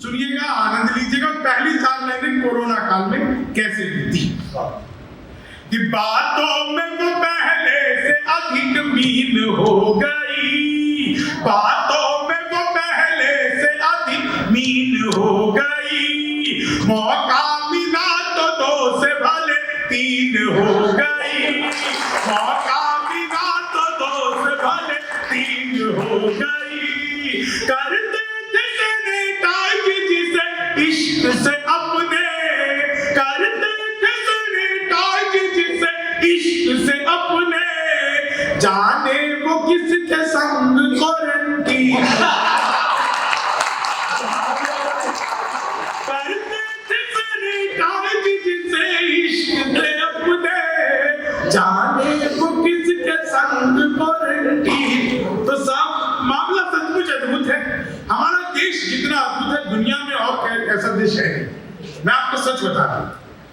सुनिएगा, आनंद लीजिएगा। पहली 4 लाइनें कोरोना काल में कैसे बीती कि बातों में वो पहले से अधिक मीन हो गई, बातों में वो पहले से अधिक मीन हो गई, मौका मिला तो 2 से भले 3 हो गई, मौका मिला तो 2 से भले 3 हो गई। करते थे सैनिटाइज जिसे इश्क से अपने, करते थे सैनिटाइज जिसे इश्क से अपने, जाने वो किसके संग क्वारंटीन, करते थे सैनिटाइज जिसे इश्क से अपने, जाने वो किसके संग क्वारंटीन। तो साहब मामला सचमुच अद्भुत है। हमारा देश जितना अद्भुत है, दुनिया में और ऐसा देश है। मैं आपको सच बता रहा हूं,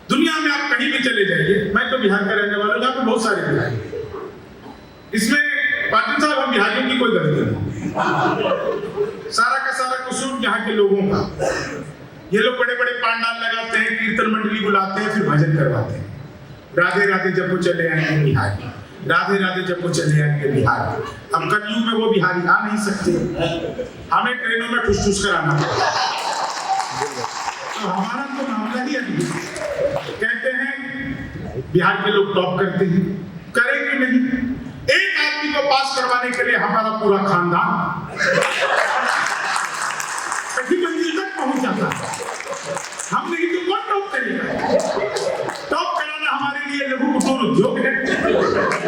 दुनिया में आप कहीं भी चले जाइए, मैं तो बिहार का रहने वाला हूं, यहाँ पे बहुत सारे बिहारी, इसमें पाटिल साहब हम बिहारियों की कोई गलती नहीं, सारा का सारा कसूर यहाँ के लोगों का। ये लोग बड़े बड़े पांडाल लगाते हैं, कीर्तन मंडली बुलाते हैं, फिर भजन करवाते हैं, राधे राधे जब वो चले आएंगे बिहारी, राधे राधे जब वो चले आएंगे बिहारी। अब कलयुग में वो बिहारी आ नहीं सकते, हमें ट्रेनों में ठुस ठुस कर आना पड़ता। तो हमारा तो मामला ही अभी कहते हैं बिहार के लोग टॉप करते हैं, करेंगे नहीं। एक आदमी को पास करवाने के लिए हमारा पूरा खानदान कहीं मंजिल तक पहुंच जाता है। हम नहीं तो कौन टॉप करेगा? टॉप कराना हमारे लिए लघु कुटीर उद्योग है,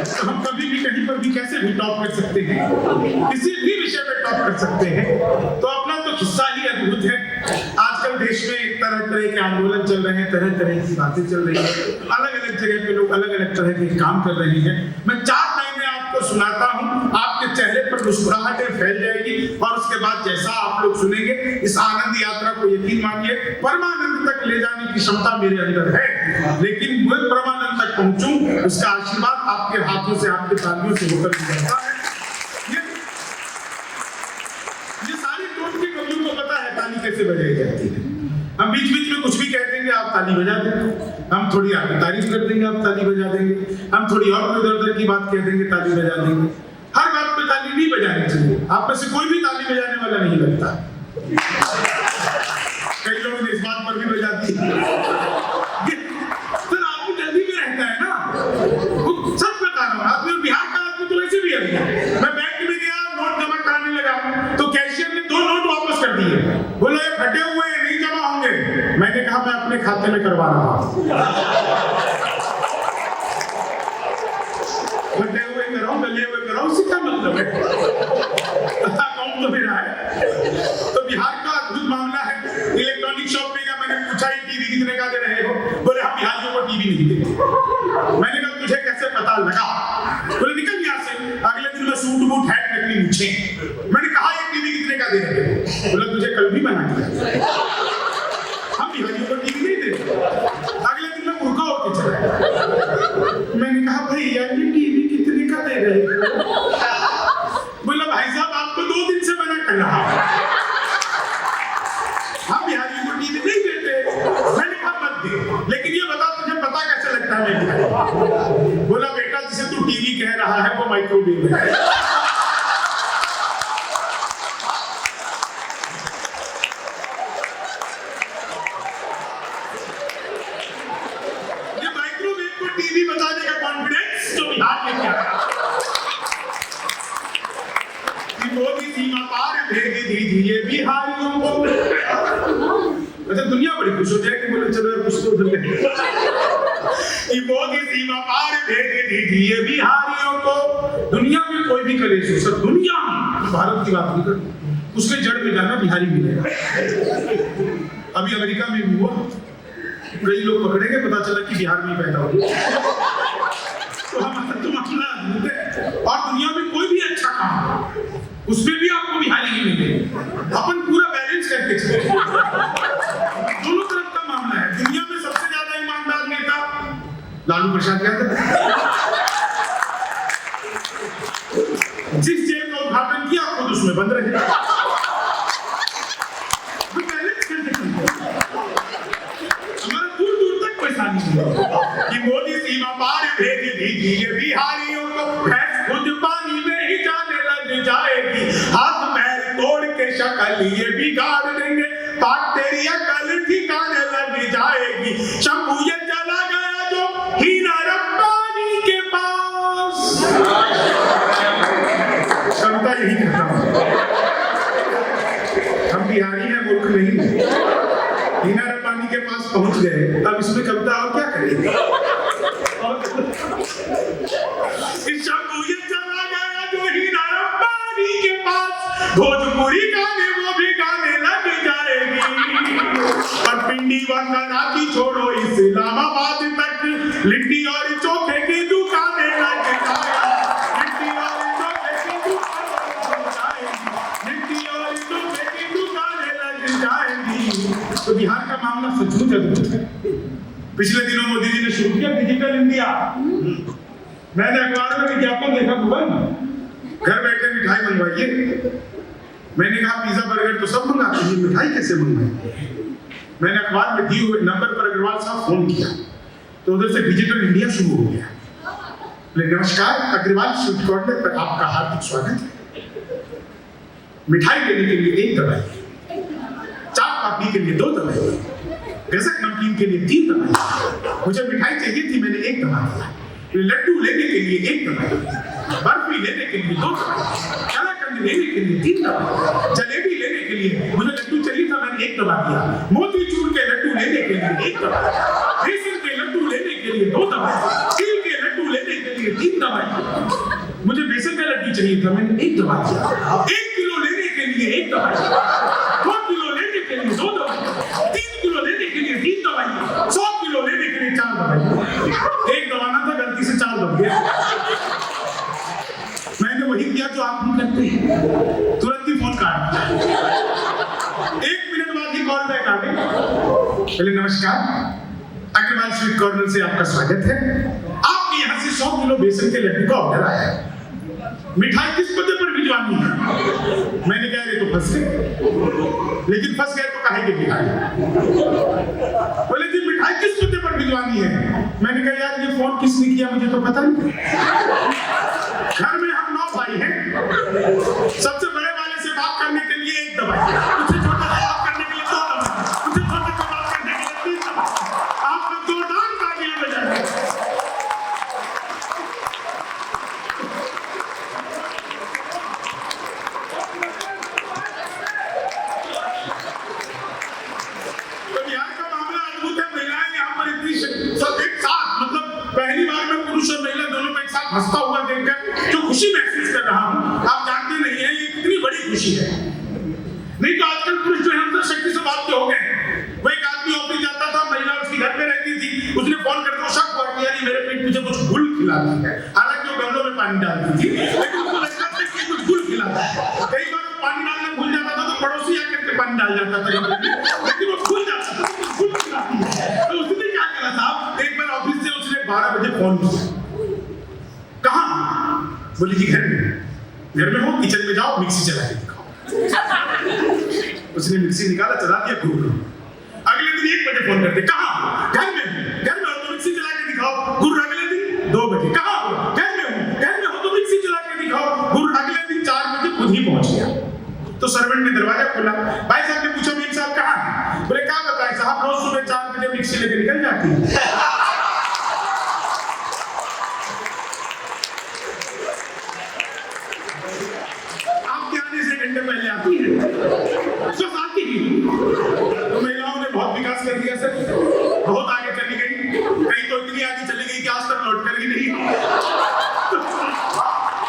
तो हम कभी भी कहीं पर भी कैसे भी टॉप कर सकते हैं, किसी भी विषय में टॉप कर सकते हैं। तो अपना तो किस्सा ही अद्भुत है। आजकल देश में तरह तरह के आंदोलन चल रहे हैं, तरह तरह की बातें चल रही है, अलग अलग जगह पे लोग अलग अलग तरह के काम कर रहे हैं। मैं 4 लाइनें आपको सुनाता हूं, आपके चेहरे पर मुस्कुराहटें फैल जाएगी, और उसके बाद जैसा आप लोग सुनेंगे, इस आनंद यात्रा को यकीन मानिए परमानंद तक ले जाने की क्षमता मेरे अंदर है, लेकिन मैं परमानंद तक पहुंचूं उसका आशीर्वाद आपके हाथों से, आपके तालियों से होकर गुजरता है। ये सारी टोन की कवियों को पता है ताली कैसे बजाई जाती है। हम बीच बीच में कुछ भी कह देंगे, आप ताली बजा देंगे, हम थोड़ी आपकी तारीफ कर देंगे, आप ताली बजा देंगे, हम थोड़ी और कोई इधर उधर की बात कह देंगे, ताली बजा देंगे। हर बात पे ताली नहीं बजानी चाहिए, आप में से कोई भी ताली बजाने वाला नहीं लगता। कई लोगों ने इस बात पर भी बजा दी, सर आदमी जल्दी में रहता है ना, सच बता रहा हूँ, आदमी बिहार का आदमी तो ऐसे भी है। मैं बैंक में गया, नोट जमा कराने लगा, तो कैशियर ने 2 नोट वापस कर दिए, बोला ये फटे हुए हैं, नहीं जमा होंगे। मैंने कहा मैं अपने खाते में करवा रहा हूँ, फटे हुए कराऊं, गले हुए कराऊं, इससे क्या मतलब है? अकाउंट तो मेरा है। तो बिहार का अद्भुत मामला है। इलेक्ट्रॉनिक शॉप में गया, मैंने पूछा ये टीवी कितने का दे रहे हो? बोले हम बिहारियों को टीवी नहीं देते। मैंने कहा तुझे कैसे पता लगा? बोले निकल यहाँ से। अगले दिन मैं सूट बूट हैट नकली पूछे, मैंने कहा ये टीवी कितने का दे रहे हो? बोला तुझे कल भी मना किया, हम बिहारियों को टीवी नहीं देते। अगले दिन मैं मुर्गा होके चला, मैंने कहा भाई यार ये टीवी कितने का दे रहे हो? बोला भाई साहब आपको 2 दिन से मना कर रहा हूं, हम बिहारियों को टीवी नहीं देते। मैंने कहा मत दे, लेकिन ये बता तुझे पता कैसे लगता है मैं बिहारी? बोला बेटा जिसे तू टीवी कह रहा है वो माइक्रोवेव है। ये माइक्रोवेव को टीवी बताने का कॉन्फिडेंस तो बिहार में क्या है? मोदी सीमा पार भेज दीजिए बिहारियों को। अच्छा दुनिया बड़ी खुश हो जाएगी, बोले चलो यार कुछ तो उधर कि मोदी सीमा पार भेज दीजिए बिहारियों को। दुनिया में कोई भी कलेश हो सर, दुनिया में, भारत की बात नहीं कर, उसके जड़ में जाना बिहारी मिलेगा। अभी अमेरिका में भी हुआ, कई लोग पकड़े गए, पता चला कि बिहार में पैदा हुआ। तो हमारा तो मामला अद्भुत है। और दुनिया में कोई भी अच्छा काम उसमें भी आपको बिहारी ही मिलेंगे। अपन पूरा बैलेंस करके चले, दोनों तरफ का मामला है। दुनिया में सबसे ज्यादा ईमानदार नेता लालू प्रसाद यादव, जिस जेल का उद्घाटन किया खुद उसमें बंद रहे। तो बैलेंस भेज दीजिए बिहारियों को, भैंस खुद पानी में ही जाने लग जाएगी। हाथ पैर तोड़ के शक्ल ये बिगाड़ देंगे, बैक्टीरिया कल ठिकाने लग जाएगी। शंभू ये चला गया जो हीरा रब्बानी के पास। कविता यही कहता हूं, हम बिहारी हैं, मूर्ख नहीं। हीरा रब्बानी के पास पहुंच गए, अब इसमें कविता और क्या करेंगे। शंभू ये चला गया जो हीरा रब्बानी के पास, भोजपुरी गाने वो भी गाने लग जाएगी। और पिंडी व कराची छोड़ो इस्लामाबाद तक, लिट्टी और चोखे की दुकानें लग जाएगी। लिट्टी और चोखे की दुकानें लग जाएंगी। तो बिहार का मामला सचमुच अद्भुत है। पिछले दिनों मोदी जी ने शुरू किया डिजिटल इंडिया। मैंने अखबार में विज्ञापन देखा, भुवन घर बैठे मिठाई मंगवाइए। मैंने कहा पिज्जा बर्गर तो सब मंगाते हैं, मिठाई कैसे मंगवाएंगे। मैंने अखबार में दिए हुए नंबर पर अग्रवाल साहब फोन किया तो उधर से डिजिटल इंडिया शुरू हो गया। नमस्कार, अग्रवाल स्वीट कॉर्नर पर आपका हार्दिक स्वागत है। मिठाई लेने के लिए 1 दवाई, चाट पापड़ी के लिए 2 दवाई, गजक नमकीन के लिए 3 दवाई। मुझे मिठाई चाहिए थी, मैंने 1 दवा दिया। लड्डू लेने के लिए 1 दवाई, बर्फी लेने के लिए 2 दवाई, कलाकंद लेने के लिए 3 दवाई, जलेबी लेने के लिए मुझे लड्डू चाहिए था, मैंने 1 दवा दिया। मोतीचूर के लड्डू लेने के लिए 1 दवाई, बेसन के लड्डू लेने के लिए 2 दवाई, तिल के लड्डू लेने के लिए 3 दवाई। मुझे बेसन का लड्डू चाहिए था, मैंने 1 दवा दिया। 1 किलो लेने के लिए 1 दवाई, 2 किलो लेने के लिए 2 दवाई, 3 किलो लेने के लिए 3 दवाई, 100 किलो लेने के लिए 4 दवाई। 1 दवाना था, गलती से 4 दब गया। मैंने वही किया जो आप नहीं करते, तुरंत ही फोन काट दिया। 1 मिनट बाद ही कॉल बैक आ गई। बोले नमस्कार, अग्रवाल स्वीट कॉर्नर से आपका स्वागत है। आपके यहाँ से 100 किलो बेसन के लड्डू का ऑर्डर आया है। मिठाई किस पते पर भिजवानी है। मैंने कहा ये तो फंस गए, लेकिन फंस गए तो काहे के बिहारी। बोले जी मिठाई किस पते पर भिजवानी है। मैंने कहा यार ये फोन किसने किया मुझे तो पता नहीं। घर में हम 9 भाई हैं, सबसे बड़े वाले से बात करने के लिए 1 दवाई, उससे छोटे से बात करने के लिए 2 दवाई, उससे छोटे से बात करने के लिए 3 दवाई। आपने 2 डांग तालियां बजाई। पहली बार मैं पुरुष और महिला दोनों को एक साथ हंसता हुआ देखकर जो खुशी महसूस कर रहा हूं, आप जानते नहीं है ये कितनी बड़ी खुशी है। नहीं तो आजकल पुरुष जो है शक्ति से बात हो गए। वो एक आदमी ऑफिस जाता था, महिला उसकी घर पे रहती थी, उसने फोन करके शक हुआ कि यार मेरे पेट मुझे कुछ गुल खिलाती है। हालांकि वो गमलों में पानी डालती थी, लेकिन उसको लगता था कि कुछ गुल खिलाता है। कई बार वो पानी डालना भूल जाता था तो पड़ोसी आकर के पानी डाल जाता था गमले में, लेकिन वो भूल जाता था कि गुल खिलाती है। तो उसने क्या करा साहब, एक बार ऑफिस से उसने 12 बजे फोन किया। कहाँ? बोली जी घर में। घर में हो, किचन में जाओ, मिक्सी चला के दिखाओ। उसने मिक्सी निकाला, चला दिया, घूम। अगले दिन 1 बजे फोन करते, कहाँ? घर में। घर में हो तो मिक्सी चला के दिखाओ, गुरु। अगले दिन 2 बजे, कहाँ हो? घर में हो। घर में हो तो मिक्सी चला के दिखाओ, गुरु। अगले दिन 4 बजे खुद ही पहुंच गया। तो सर्वेंट ने दरवाजा खोला, भाई साहब ने पूछा मेम साहब कहाँ? बोले क्या बताएं साहब, रोज सुबह 4 बजे मिक्सी लेके निकल जाती है। पहले आती है, आती ही। तो महिलाओं ने बहुत विकास कर दिया सर, बहुत आगे चली गई, कहीं तो इतनी आगे चली गई कि आज तक लौट कर ही नहीं।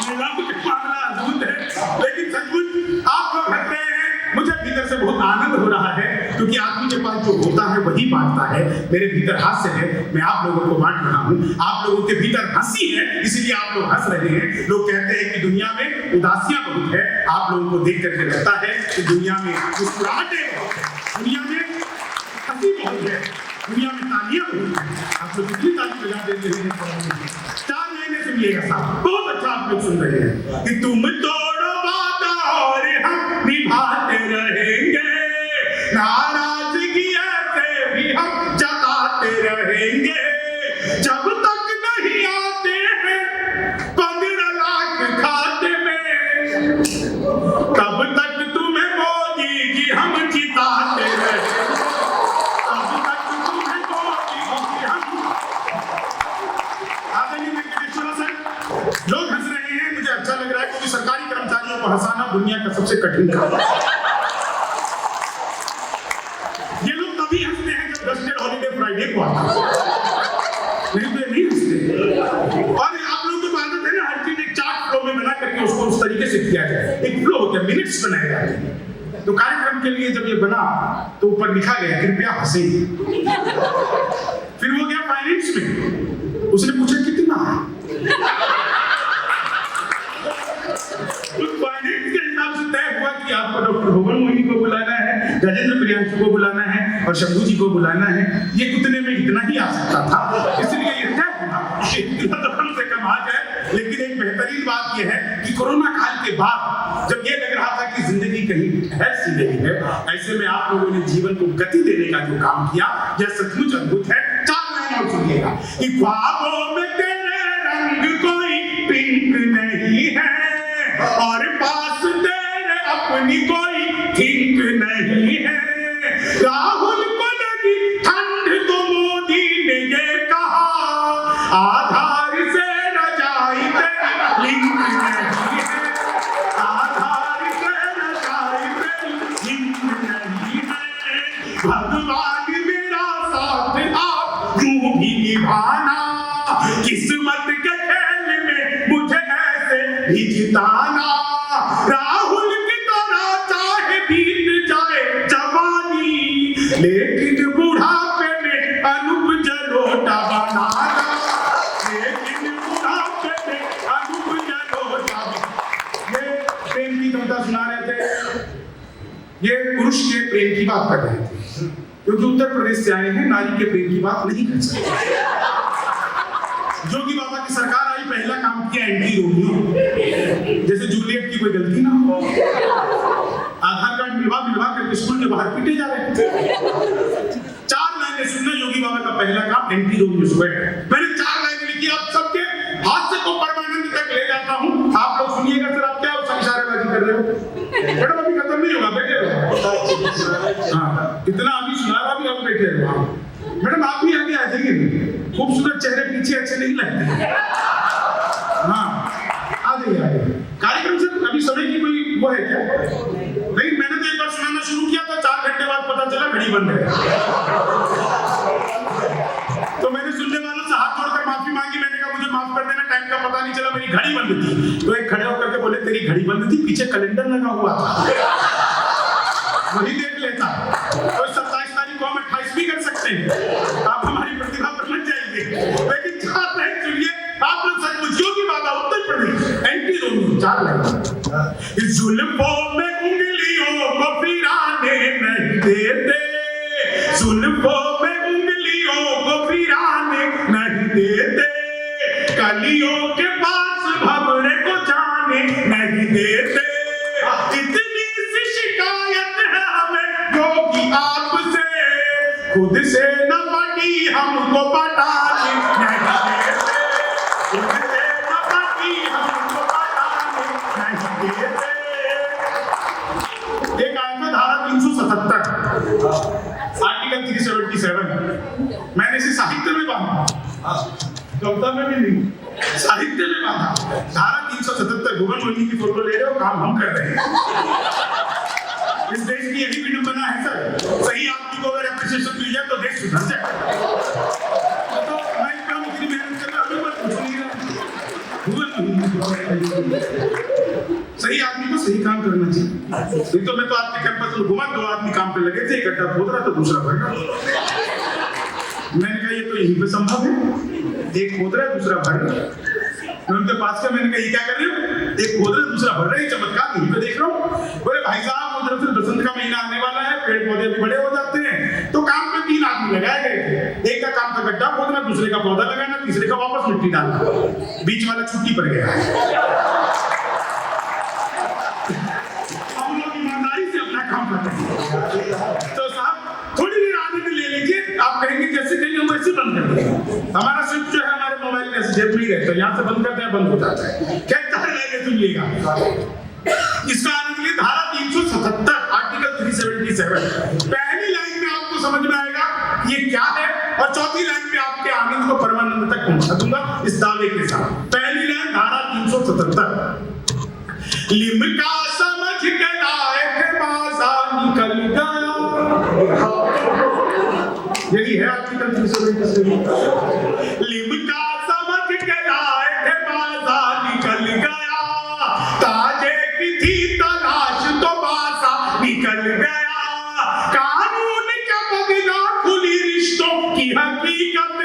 महिलाओं का मामला अद्भुत है, लेकिन सचमुच आप लोग हंस रहे हैं, मुझे भीतर से बहुत आनंद हो रहा है, क्योंकि आदमी के पास जो होता है वही बांटता है। मेरे भीतर हास्य है, मैं आप लोगों को बांट रहा हूँ। आप लोगों के भीतर हंसी है, इसलिए आप लोग हंस रहे हैं। लोग कहते हैं कि दुनिया में उदासियां बहुत है, आप लोगों को देख करके लगता है कि दुनिया में मुस्कुराहटें बहुत है, दुनिया में हंसी बहुत है, दुनिया में तालियां बहुत है। आप लोग कितनी ताली बजा देते हैं। 4 महीने सुनिएगा साहब, बहुत अच्छा आप लोग सुन रहे हैं कि तुम तोड़ो वादा और हम निभाते रहेंगे, नाराजगी ऐसे भी हम जताते रहेंगे, जब तक नहीं आ दुनिया का सबसे कठिन काम। ये लोग तभी हंसते हैं जब गस्टेड हॉलीडे फ्राइडे को आता है, नहीं तो नहीं हंसते। और आप लोगों को आदत है ना, हर चीज एक चार्ट फ्लो में बना करके उसको उस तरीके से किया जाए, एक फ्लो होता है, मिनट्स बनाए जाते हैं। तो कार्यक्रम के लिए जब ये बना तो ऊपर लिखा गया कृपया हंसे। फिर वो गया फाइनेंस में, उसने पूछा कितना है, उस फाइनेंस के हिसाब से तय हुआ कि आपको डॉक्टर भुवन मोहिनी को बुलाना है, गजेंद्र प्रियांशु को बुलाना है और शंभू जी को बुलाना है। ये उतने में इतना ही आ सकता था, इसलिए ये तय हुआ कि इतना तो कम से कम आ जाए। लेकिन एक बेहतरीन बात यह है कि कोरोना काल के बाद जब ये लग रहा था कि जिंदगी कहीं ठहर सी गई है, ऐसे में आप लोगों ने जीवन को गति देने का जो काम किया, यह सचमुच अद्भुत है। 4 लाइन और सुनिएगा कि ख्वाबों में तेरे रंग कोई पिंक नहीं है और पास तेरे अपनी कोई थिंक नहीं है। राहुल को लगी ठंड तो मोदी ने ये कहा, आधार से रजाई तेरी लिंक नहीं है, आधार से रजाई तेरी लिंक नहीं है। भगवान मेरा साथ आप यूं भी निभाना, किस्मत के खेल में मुझे ऐसे ही जिताना। राहुल की तरह चाहे बीत जाए जवानी, लेकिन बुढ़ापे में अनूप जलोटा बनाना, लेकिन बुढ़ापे में अनूप जलोटा। ये प्रेम की कविता सुना रहे थे, ये पुरुष के प्रेम की बात कर रहे थे, क्योंकि उत्तर प्रदेश से आए हैं, नारी के प्रेम की बात नहीं कर सकते। योगी बाबा की सरकार आई, पहला काम किया एंटी रोमियो, जैसे जूलियट की कोई गलती ना हो। आधार कार्ड मिलवा करके स्कूल के बाहर पीटे जा रहे थे। 4 लाइनें सुनना, योगी बाबा का पहला काम एंटी रोमियो स्क्वाड। मैंने 4 लाइनें लिखी, आप सबके हास्य को परमानंद तक ले जाता हूं। आप लोग सुनिएगा सर, आप क्या इशारेबाजी कर रहे हो? मैडम अभी खत्म नहीं होगा, बैठे रहो। हाँ, इतना अभी सुना रहा, अभी आप बैठे रहो। मैडम आप भी आगे आ जाइए, खूबसूरत चेहरे पीछे अच्छे नहीं लगते। हाँ आ जाइए। कार्यक्रम से अभी समय की कोई वो है क्या? नहीं, मैंने तो एक बार सुनाना शुरू किया था, 4 घंटे बाद पता चला घड़ी बंद है। तो मैंने सुनने वालों से हाथ जोड़कर माफी मांगी, मैंने कहा मुझे माफ कर देना, टाइम का पता नहीं चला, मेरी घड़ी बंद थी। तो एक खड़े होकर के बोले तेरी घड़ी बंद थी, पीछे कैलेंडर लगा हुआ था, वही देख लेता। तो 27 तारीख को हम 28 भी कर सकते हैं, आप हमारी प्रतिभा पर लग जाएंगे। लेकिन 4 लाइन सुनिए, आप लोग सचमुच योगी बाबा Uttar Pradesh anti Romeo. 4 line, इस जुल्फों में उंगलियों को फिराने नहीं देते, जुल्फों में उंगलियों को फिराने नहीं देते, कलियों के पास भंवरे को जाने नहीं देते। इतनी सी शिकायत है हमें योगी आपसे, खुद से न बनी हमको बताने नहीं देते, खुद से न बनी हमको बताने नहीं देते। एक आया था धारा 377, आर्टिकल 377, मैंने इसे साहित्य में बांधा, कविता में भी नहीं, साहित्य में बांधा। धारा 377, भुवन मोहिनी की फोटो ले रहे हो, काम हम कर रहे हैं। इस देश की यही विडंबना है सर, सही आदमी को अगर एप्रिसिएशन मिल जाए तो देश सुधर जाए। तो मैं क्या इतनी मेहनत कर रहा हूं, पर कुछ नहीं रहा। सही आदमी को सही काम करना चाहिए। नहीं तो मैं तो आपके कैंपस में घुमा, 2 आदमी काम पे लगे थे, एक गड्ढा खोद रहा था, दूसरा भर रहा। मैंने कहा ये तो यहीं पे संभव है, एक खोद रहा है दूसरा भर रहा है। मैं उनके पास का, मैंने कहा ये क्या कर रहे हो? एक खोद रहे दूसरा भर रहे, चमत्कार यहीं पे देख रहा हूँ। बोले भाई साहब उधर से बसंत का महीना आने वाला है, पेड़ पौधे भी बड़े हो जाते हैं, तो काम पे 3 आदमी लगाए गए थे। एक का काम था गड्ढा खोदना, दूसरे का पौधा लगाना, तीसरे का वापस मिट्टी डालना। बीच वाला छुट्टी पर गया। हम लोग ईमानदारी से अपना काम करते हैं। तो साहब थोड़ी देर आगे ले लीजिए, आप कहेंगे कैसे कहेंगे, हम ऐसे बंद कर देंगे। हमारा स्विच जो है हमारे मोबाइल में जेब में ही रहता है, यहाँ से बंद करते हैं, बंद हो जाता है। क्या सुनिएगा इसका आनंद लिए। धारा 377, आर्टिकल 377, पहली लाइन में आपको समझ में आएगा ये क्या है, और चौथी लाइन में आपके आनंद को परमानंद तक पहुंचा दूंगा इस दावे के साथ। पहली लाइन धारा 377, लिम्का समझ यही है आपकी गलती से लिमका समझ के लाए थे बाजा निकल गया, ताजे की थी तलाश तो बासा निकल गया, कानून का बगला खुली रिश्तों की हकीकत,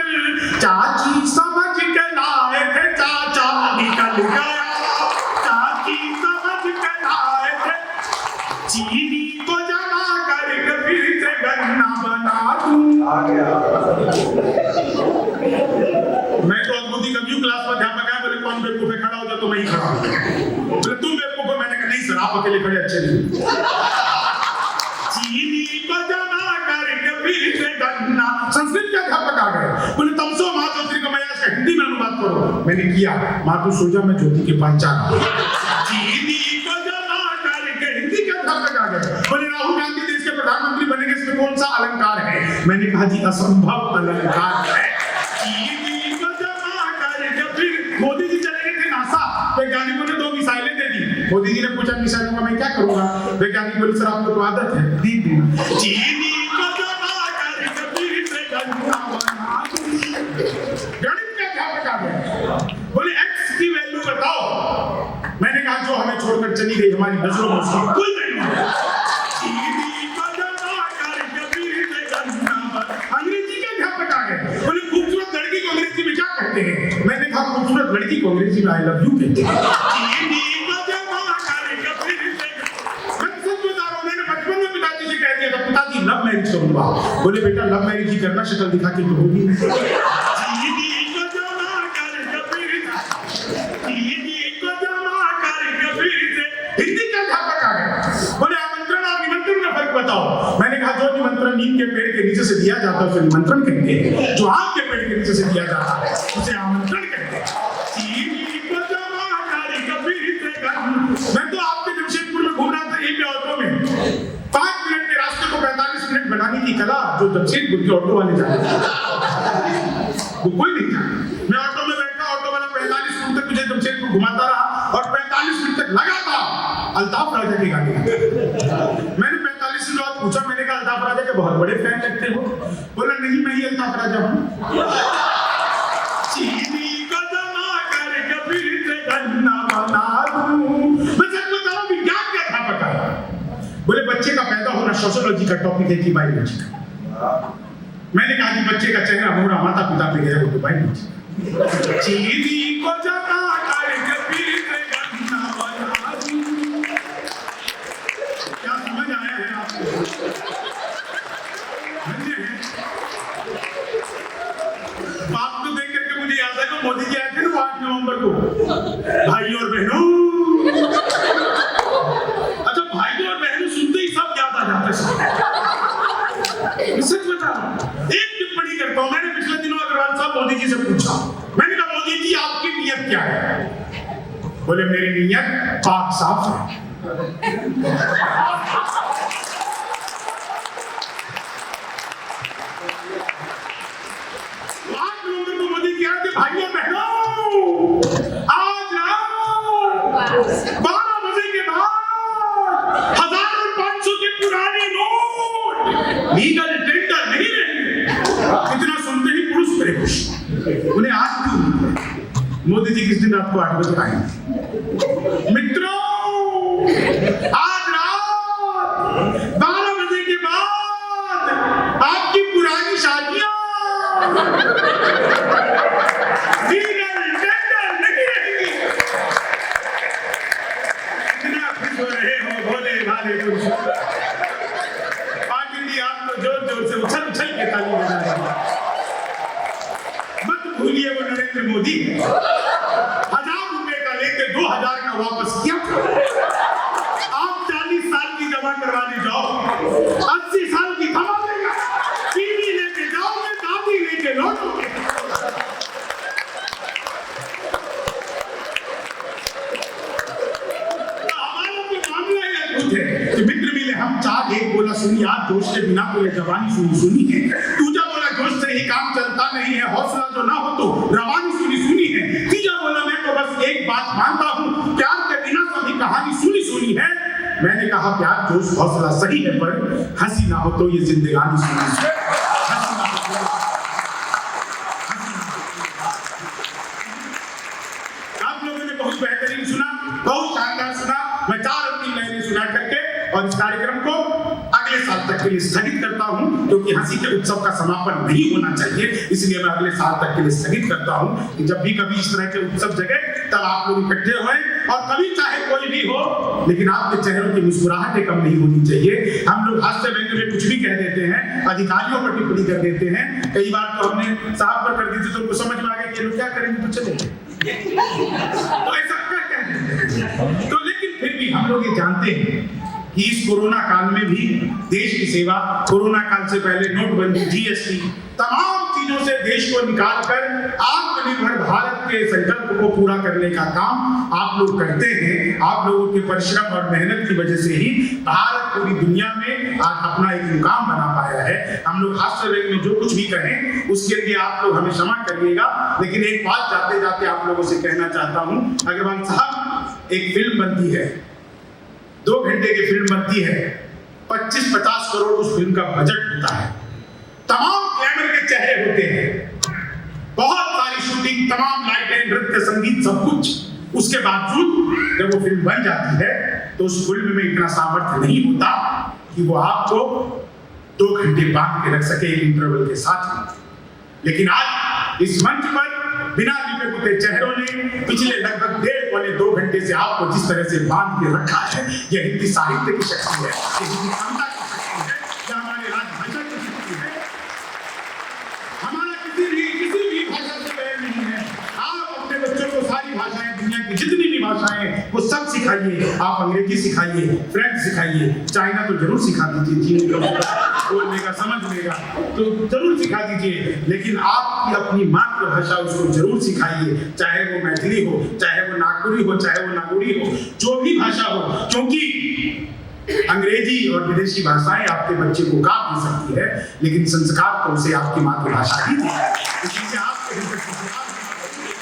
चाची समझ के लाए थे चाचा निकल गया, चाची समझ के लाए थे, चीनी को जमा कर फिर से गन्ना बना दूं। मैं तो अद्भुती कभी क्लास में अध्यापक है, बोले कौन बेवकूफ है, खड़ा हो जाओ, तो मैं ही खड़ा हूं। बोले तुम बेवकूफ हो, मैंने कहा नहीं सर, आप अकेले खड़े अच्छे नहीं। चीनी को जमा करके फिर से गन्ना, संस्कृत के अध्यापक आ गए, बोले तमसो माँ ज्योति का मैया, इसका हिंदी में अनुवाद करो। मैंने किया, माँ तू सो जा, मैं ज्योति के पास जा। चीनी को जमा करके हिंदी के अध्यापक आ गए, बोले राहुल गांधी देश के प्रधानमंत्री बनेंगे, इसमें कौन सा अलंकार है? मैंने कहा जी असंभव अलंकार है। मोदी जी चले गए थे नासा, वैज्ञानिकों ने 2 मिसाइलें दे दी। मोदी जी ने पूछा मिसाइलों का मैं क्या करूंगा? वैज्ञानिक बोले सर आपको तो आदत है, दी देना। चीनी को जमा करके फिर से गन्ना बना दूं। गणित का अध्यापक आ गए, बोले एक्स की वैल्यू बताओ। मैंने कहा जो हमें छोड़कर चली गई हमारी नजरों में उसकी कोई वैल्यू नहीं। चीनी को जमा करके फिर से गन्ना बना। अंग्रेजी के अध्यापक आ गए, बोले खूबसूरत लड़की को अंग्रेजी में क्या कहते हैं? मैंने कहा खूबसूरत लड़की को अंग्रेजी में आई लव यू कहते हैं। मैंने बचपन में पिताजी से कह दिया था पिताजी लव मैरिज करूंगा। बोले बेटा लव मैरिज ही करना, शक्ल दिखा के तो होगी। हिंदी का अध्यापक आ गए, बोले आमंत्रण और निमंत्रण में फर्क बताओ। मैंने कहा जो निमंत्रण नीम के पेड़ के नीचे से दिया जाता है उसे निमंत्रण कहते हैं, जो आम के पेड़ के नीचे से दिया जाता है उसे आमंत्रण कहते हैं। मैं तो आपके जमशेदपुर में घूम रहा था एक ऑटो में, 5 मिनट के रास्ते को 45 मिनट बनाने की कला जो जमशेदपुर के ऑटो वाले जानते हैं, वो कोई नहीं जानता। मैं ऑटो में बैठा, ऑटो वाला 45 मिनट तक मुझे जमशेदपुर घुमाता रहा और 45 मिनट तक लगातार अल्ताफ राजा की गाली। मैंने 45 मिनट बाद पूछा, मैंने कहा अल्ताफ राजा के बहुत बड़े फैन लगते हो। बोला नहीं मैं ही अल्ताफ राजा हूँ। चीनी को जमा करके फिर से गन्ना बना दूं। मैं सच बताऊं विज्ञान के अध्यापक है, बोले बच्चे का पैदा होना सोशियोलॉजी का टॉपिक है कि बायोलॉजी का? मैंने कहा कि बच्चे का चेहरा मोहरा माता पिता पे गया वो तो बायोलॉजी। चीनी को जमा करके फिर से गन्ना बना दूं। क्या समझ आया है आपको? बात को देख करके मुझे याद है कि मोदी जी आए थे ना 8 नवंबर को, भाई और बहनों। अच्छा भाई और बहनों सुनते ही सब याद आ जाते हैं। सच बता रहा हूं, एक टिप्पणी करता हूं। मैंने पिछले दिनों अग्रवाल साहब मोदी जी से पूछा, मैंने कहा मोदी जी आपकी नियत क्या है? बोले मेरी नियत पाक साफ है। 8 नवंबर को मोदी जी आए थे, भाइयों बहनों आज रात 12 बजे के बाद 1500 के पुराने नोट लीगल टेंडर नहीं रहेंगे। इतना सुनते ही पुरुष बड़े खुश। उन्हें आज क्यों मोदी जी किस दिन रात को 8 बजे आएंगे? मित्रों आज रात 12 बजे के बाद आपकी पुरानी शादियां लीगल टेंडर नहीं रहेंगी। इतना खुश हो रहे हो भोले भाले पुरुष। पार्टी आप तो जोर जोर से उछल उछल के ताली बजा रहे हैं। मत भूलिए वो नरेंद्र मोदी 1000 रुपए का लेके 2000 का वापस किया। आप 40 साल की जमा करवाने जाओ, 80 साल की थमा देगा। टीवी लेके जाओगे, दादी लेके लौटोगे। हमारा तो मामला ही अद्भुत है कि मित्र मिले हम चार, एक बोला सुनी आप दोष के बिना कोई जवानी सुनी है, दूजा बोला जोश से ही काम चलता नहीं है, हौसला जो ना हो तो रवानी सुनी है, तीजा बोला मैं तो बस एक बात मानता हूँ प्यार के बिना सभी कहानी सुनी है। मैंने कहा प्यार जोश हौसला सही है, पर हंसी ना हो तो ये जिंदगानी सुनी। आप लोगों ने बहुत बेहतरीन सुना, बहुत शानदार सुना। मैं 4 अंतिम लाइनें सुना करके और इस कार्यक्रम को अगले साल तक के लिए स्थगित करता हूं, क्योंकि हंसी के उत्सव का समापन नहीं होना चाहिए, इसलिए मैं अगले साल तक के लिए स्थगित करता हूं कि जब भी कभी इस तरह के उत्सव जगे तब आप लोग इकट्ठे हों, और कभी चाहे कोई भी हो, लेकिन आपके चेहरों की मुस्कुराहटें कम नहीं होनी चाहिए। हम लोग हास्य व्यंग्य में कुछ भी कह देते हैं, अधिकारियों पर टिप्पणी कर देते हैं। कई बार तो हमने साहब पर कर दी थी तो उनको समझ में आ गया कि लोग क्या करेंगे तो चले तो ऐसा क्या कहते हैं। तो लेकिन फिर भी हम लोग ये जानते हैं कि इस कोरोना काल में भी देश की सेवा, कोरोना काल से पहले नोटबंदी, जीएसटी, तमाम चीजों से देश को निकालकर आत्मनिर्भर भारत के संकल्प को पूरा करने का काम आप लोग करते हैं। आप लोगों के परिश्रम और मेहनत की वजह से ही भारत पूरी दुनिया में आज अपना एक मुकाम बना पाया है। हम लोग हास्य व्यंग्य में जो कुछ भी कहें उसके लिए आप लोग हमें क्षमा करिएगा, लेकिन एक बात जाते जाते आप लोगों से कहना चाहता हूं। अग्रवाल साहब, एक फिल्म बनती है, 2 घंटे की फिल्म बनती है, 25-50 करोड़ उस फिल्म का बजट होता है, तमाम ग्लैमर के चेहरे होते हैं, बहुत सारी शूटिंग, तमाम लाइटें, नृत्य, संगीत, सब कुछ। उसके बावजूद जब वो फिल्म बन जाती है तो उस फिल्म में इतना सामर्थ्य नहीं होता कि वो आपको 2 घंटे बांध के रख सके एक इंटरवल के साथ। लेकिन आज इस मंच पर बिना लिपे पुते चेहरों ने पिछले लगभग 1.5-2 घंटे से आपको जिस तरह से बांध के रखा है, यह हिंदी साहित्य की शक्ति है, यह हिंदी क्षमता की शक्ति है, यह हमारे राजभाषा की शक्ति है। हमारा किसी भी भाषा से बैर नहीं है। आप अपने बच्चों को सारी भाषाएं, दुनिया की जितनी भी भाषाएं वो सब सिखाइए। आप अंग्रेजी सिखाइए, फ्रेंच सिखाइए, चाइना तो जरूर सिखा दीजिए, चीनी बोलने का, समझने का तो जरूर सिखा दीजिए, लेकिन आपकी अपनी मातृभाषा उसको जरूर सिखाइए, चाहे वो मैथिली हो, चाहे वो नागपुरी हो, चाहे वो नागौरी हो, जो भी भाषा हो, क्योंकि अंग्रेजी और विदेशी भाषाएं आपके बच्चे को काट नहीं सकती है, लेकिन संस्कार तो उसे आपकी मातृभाषा ही दी है।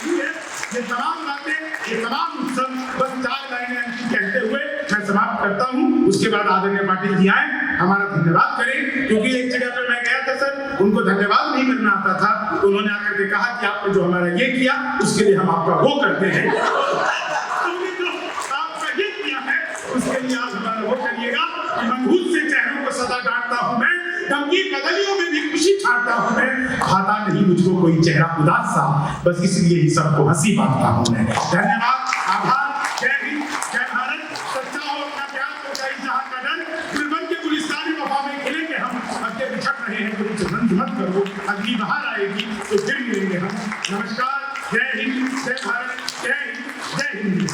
इसलिए ये तमाम बातें, ये तमाम उत्सव बस 4 लाइनें कहते हुए मैं समाप्त करता हूं। उसके बाद आदरणीय पाटिल जी आए, हमारा धन्यवाद करें, क्योंकि एक जगह पर मैं गया था सर, उनको धन्यवाद नहीं करना आता था, तो उन्होंने आकर के कहा कि आपने जो हमारा ये किया उसके लिए हम आपका वो करते हैं। उसके लिए आप हमारा वो करिएगा। मनहूस से चेहरों को सदा डांटता हूं मैं, गमगीन बदलियों में भी खुशी छाटता हूं मैं, खाता नहीं मुझको कोई चेहरा उदास सा, बस इसलिए ही सबको हंसी बांटता हूं मैं। धन्यवाद, आभार, जय हिंद, जय भारत। सच्चा हो अपना प्यार तो कई जहां का डर, दुर्बल के गुलिस्तानी वफा में खिलेंगे हम, अगे बिछड़ रहे हैं तो कुछ बंद मत करो, अगली बाहर आएगी तो फिर मिलेंगे हम। नमस्कार, जय हिंद, जय भारत, जय हिंद, जय हिंद।